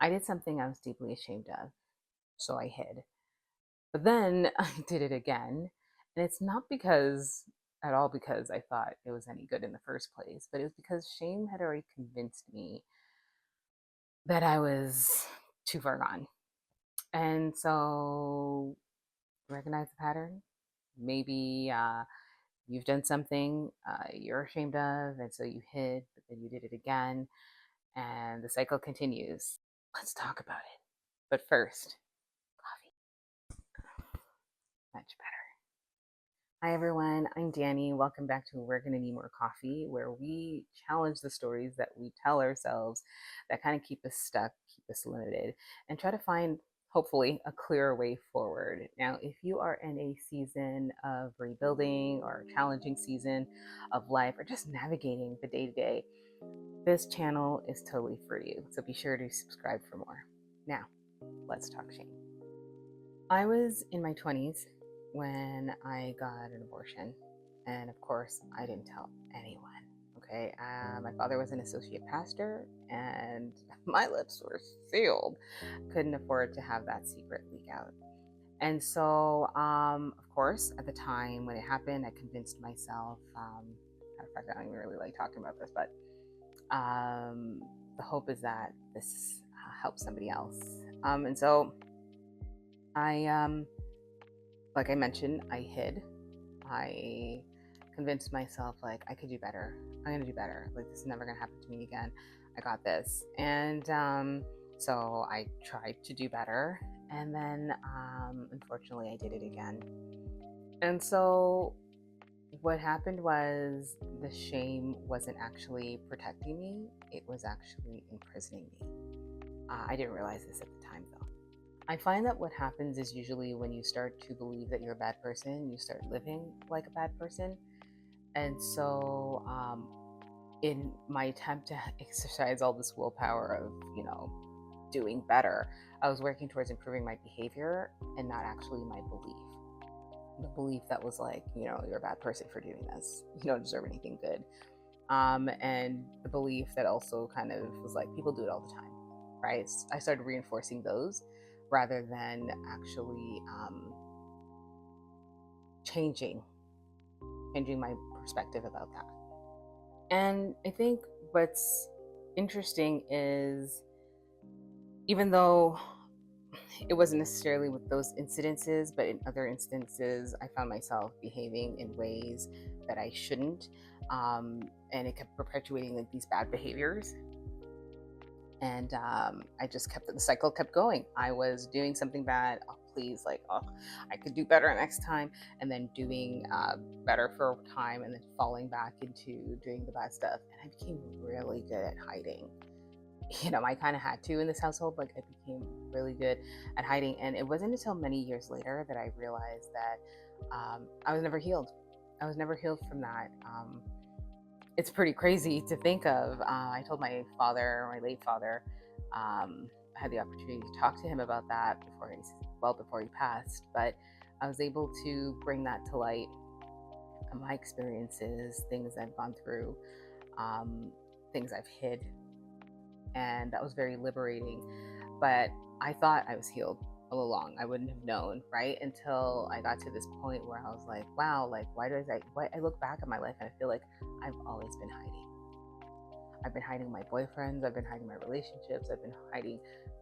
I did something I was deeply ashamed of, so I hid. But then I did it again, and it's not because at all because I thought it was any good in the first place, but it was because shame had already convinced me that I was too far gone. And so recognize the pattern. Maybe you've done something you're ashamed of, and so you hid, but then you did it again, and the cycle continues. Let's talk about it. But first, coffee. Much better. Hi, everyone. I'm Danny. Welcome back to We're Gonna Need More Coffee, where we challenge the stories that we tell ourselves that kind of keep us stuck, keep us limited, and try to find, hopefully, a clearer way forward. Now, if you are in a season of rebuilding or a challenging season of life or just navigating the day to day, this channel is totally for you. So be sure to subscribe for more. Now, let's talk shame. I was in my 20s when I got an abortion. And of course, I didn't tell anyone. Okay. My father was an associate pastor, and my lips were sealed. Couldn't afford to have that secret leak out. And so, of course, at the time when it happened, I convinced myself. Matter of fact, I don't even really like talking about this, but the hope is that this helps somebody else. And so I like I mentioned, I hid. I convinced myself like I could do better. I'm gonna do better. Like this is never gonna happen to me again. I got this. And so I tried to do better, and then unfortunately I did it again. And so what happened was the shame wasn't actually protecting me; it was actually imprisoning me. I didn't realize this at the time though. I find that what happens is usually when you start to believe that you're a bad person, you start living like a bad person. And so, in my attempt to exercise all this willpower of, doing better, I was working towards improving my behavior and not actually my belief. The belief that was like, you're a bad person for doing this. You don't deserve anything good. And the belief that also kind of was like, people do it all the time, right? I started reinforcing those rather than actually changing my perspective about that. And I think what's interesting is even though it wasn't necessarily with those incidences, but in other instances, I found myself behaving in ways that I shouldn't. And it kept perpetuating like these bad behaviors. And I just kept the cycle kept going. I was doing something bad. Oh, please, like, oh, I could do better next time, and then doing better for a time, and then falling back into doing the bad stuff. And I became really good at hiding. I kind of had to in this household. Like, I became really good at hiding, and it wasn't until many years later that I realized that I was never healed. I was never healed from that. It's pretty crazy to think of. I told my father, my late father, I had the opportunity to talk to him about that before he passed. But I was able to bring that to light, my experiences, things I've gone through, things I've hid, and that was very liberating. But I thought I was healed all along. I wouldn't have known, right? Until I got to this point where I was like, wow, like why I look back at my life and I feel like I've always been hiding. I've been hiding my boyfriends, I've been hiding my relationships, I've been hiding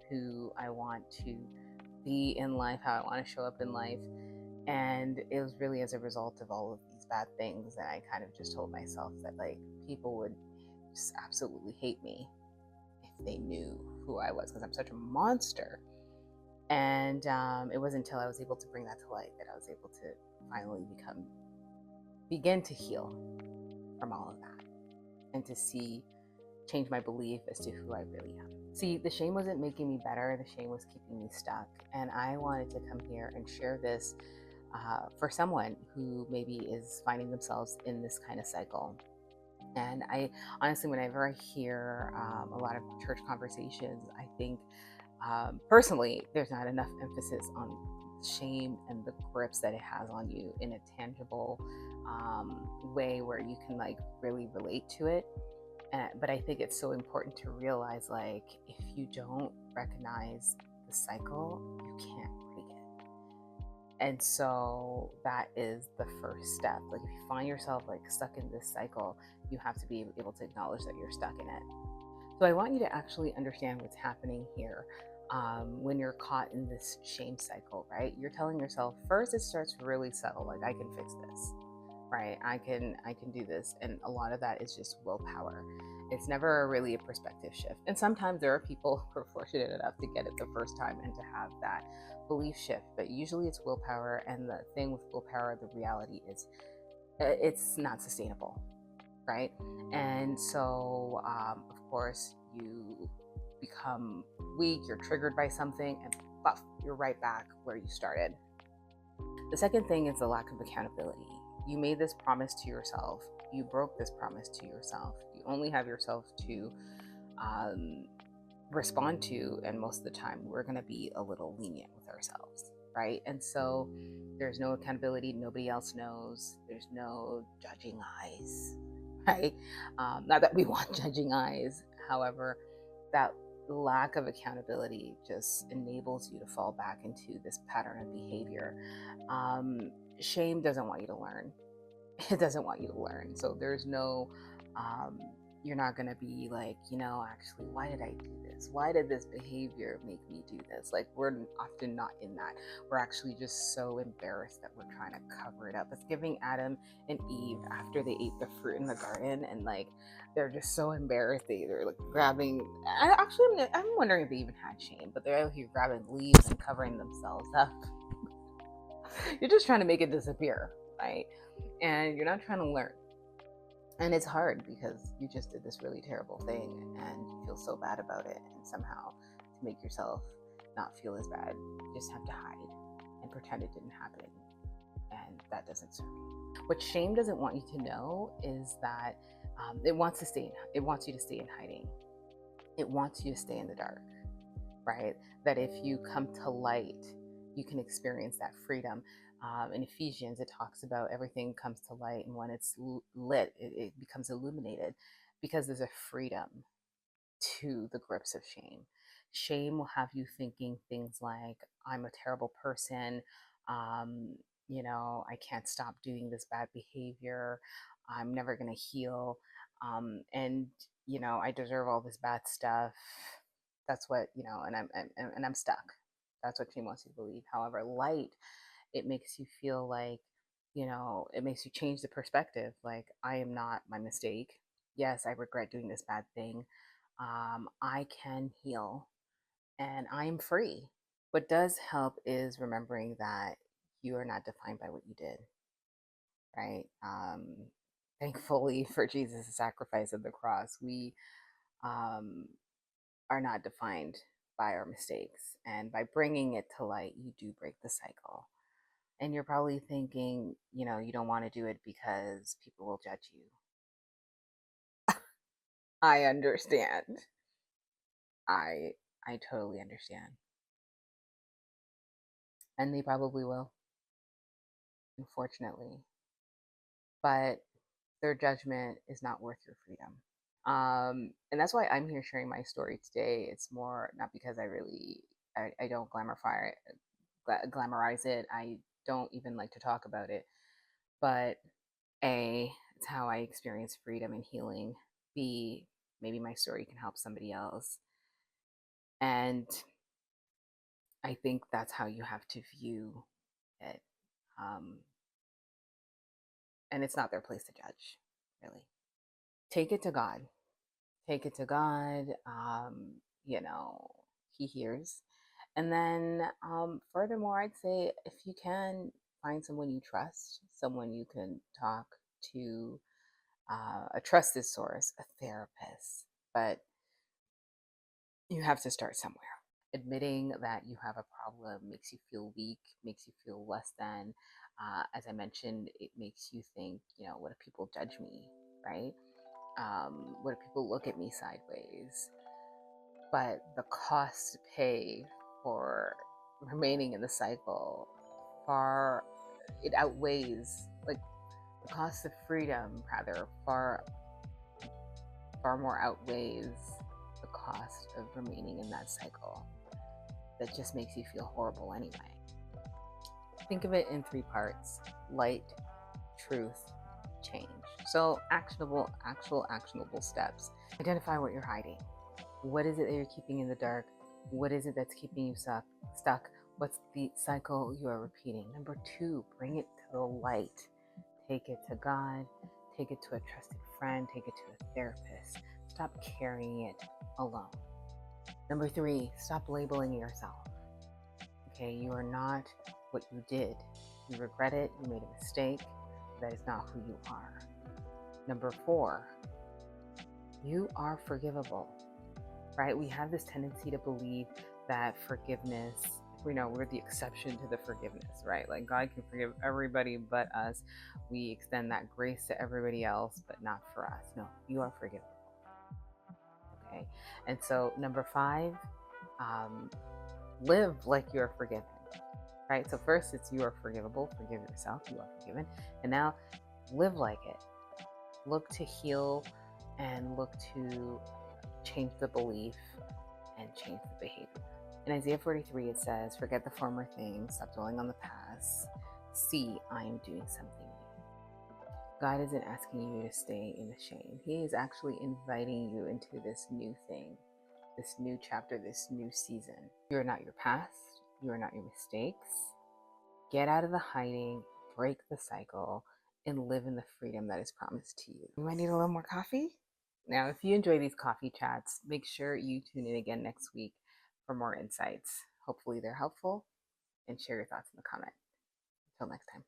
who I want to be in life, how I want to show up in life. And it was really as a result of all of these bad things that I kind of just told myself that like people would just absolutely hate me if they knew who I was because I'm such a monster. And it wasn't until I was able to bring that to light that I was able to finally begin to heal from all of that and to change my belief as to who I really am. See, the shame wasn't making me better, the shame was keeping me stuck. And I wanted to come here and share this for someone who maybe is finding themselves in this kind of cycle. And I honestly, whenever I hear a lot of church conversations, I think personally, there's not enough emphasis on shame and the grips that it has on you in a tangible way where you can like really relate to it. But I think it's so important to realize, like, if you don't recognize the cycle, you can't break it. And so that is the first step. Like, if you find yourself like stuck in this cycle, you have to be able to acknowledge that you're stuck in it. So I want you to actually understand what's happening here. When you're caught in this shame cycle, right? You're telling yourself, first it starts really subtle, like, I can fix this, right? I can do this. And a lot of that is just willpower. It's never really a perspective shift. And sometimes there are people who are fortunate enough to get it the first time and to have that belief shift, but usually it's willpower. And the thing with willpower, the reality is, it's not sustainable, right? And so, of course, you become weak, you're triggered by something, and buff, you're right back where you started. The second thing is the lack of accountability. You made this promise to yourself, you broke this promise to yourself. You only have yourself to um, respond to, and most of the time, we're going to be a little lenient with ourselves, right? And so, there's no accountability, nobody else knows, there's no judging eyes, right? Not that we want judging eyes, however, that lack of accountability just enables you to fall back into this pattern of behavior. um, Shame doesn't want you to learn. It doesn't want you to learn. So there's no, um, you're not going to be like, actually, why did I do this? Why did this behavior make me do this? Like, we're often not in that. We're actually just so embarrassed that we're trying to cover it up. It's giving Adam and Eve after they ate the fruit in the garden, and like, they're just so embarrassed. They're like grabbing. I'm wondering if they even had shame, but they're out here grabbing leaves and covering themselves up. You're just trying to make it disappear, right? And you're not trying to learn. And it's hard because you just did this really terrible thing and you feel so bad about it. And somehow, to make yourself not feel as bad, you just have to hide and pretend it didn't happen. And that doesn't serve you. What shame doesn't want you to know is that it wants you to stay in hiding. It wants you to stay in the dark, right? That if you come to light, you can experience that freedom. In Ephesians, it talks about everything comes to light, and when it's lit, it becomes illuminated, because there's a freedom to the grips of shame. Shame will have you thinking things like, I'm a terrible person. Um, I can't stop doing this bad behavior. I'm never going to heal. And, I deserve all this bad stuff. That's what, and I'm stuck. That's what shame wants you to believe. However, light, it makes you feel like, it makes you change the perspective. Like, I am not my mistake. Yes, I regret doing this bad thing. I can heal and I am free. What does help is remembering that you are not defined by what you did, right? Thankfully for Jesus' sacrifice of the cross, we um, are not defined by our mistakes. And by bringing it to light, you do break the cycle. And you're probably thinking, you don't want to do it because people will judge you. I understand. I I totally understand. And they probably will, unfortunately. But their judgment is not worth your freedom. And that's why I'm here sharing my story today. It's more not because I don't glamorize it. I don't even like to talk about it. But A, it's how I experience freedom and healing. B, maybe my story can help somebody else. And I think that's how you have to view it. Um, and it's not their place to judge, really. Take it to God. Take it to God. He hears. And then, furthermore, I'd say, if you can, find someone you trust, someone you can talk to, a trusted source, a therapist. But you have to start somewhere. Admitting that you have a problem makes you feel weak, makes you feel less than. As I mentioned, it makes you think, what if people judge me, right? What if people look at me sideways? But the cost to pay for remaining in the cycle, far, it outweighs, like, the cost of freedom, rather, far far more outweighs the cost of remaining in that cycle that just makes you feel horrible anyway. Think of it in three parts: light, truth, change. So, actionable steps. Identify what you're hiding. What is it that you're keeping in the dark? What is it that's keeping you stuck? What's the cycle you are repeating? Number two, bring it to the light. Take it to God, take it to a trusted friend, take it to a therapist. Stop carrying it alone. Number three, stop labeling yourself. Okay, you are not what you did. You regret it, you made a mistake. That is not who you are. Number four, you are forgivable, right? We have this tendency to believe that forgiveness, we're the exception to the forgiveness, right? Like God can forgive everybody but us. We extend that grace to everybody else, but not for us. No, you are forgivable. Okay. And so, number five, live like you're forgiven, right? So, first, it's you are forgivable, forgive yourself, you are forgiven. And now, live like it. Look to heal and look to change the belief and change the behavior. In Isaiah 43, it says, forget the former things, stop dwelling on the past. See, I am doing something new. God isn't asking you to stay in the shame. He is actually inviting you into this new thing, this new chapter, this new season. You are not your past. You are not your mistakes. Get out of the hiding, break the cycle, and live in the freedom that is promised to you. You might need a little more coffee. Now, if you enjoy these coffee chats, make sure you tune in again next week for more insights. Hopefully they're helpful, and share your thoughts in the comment. Until next time.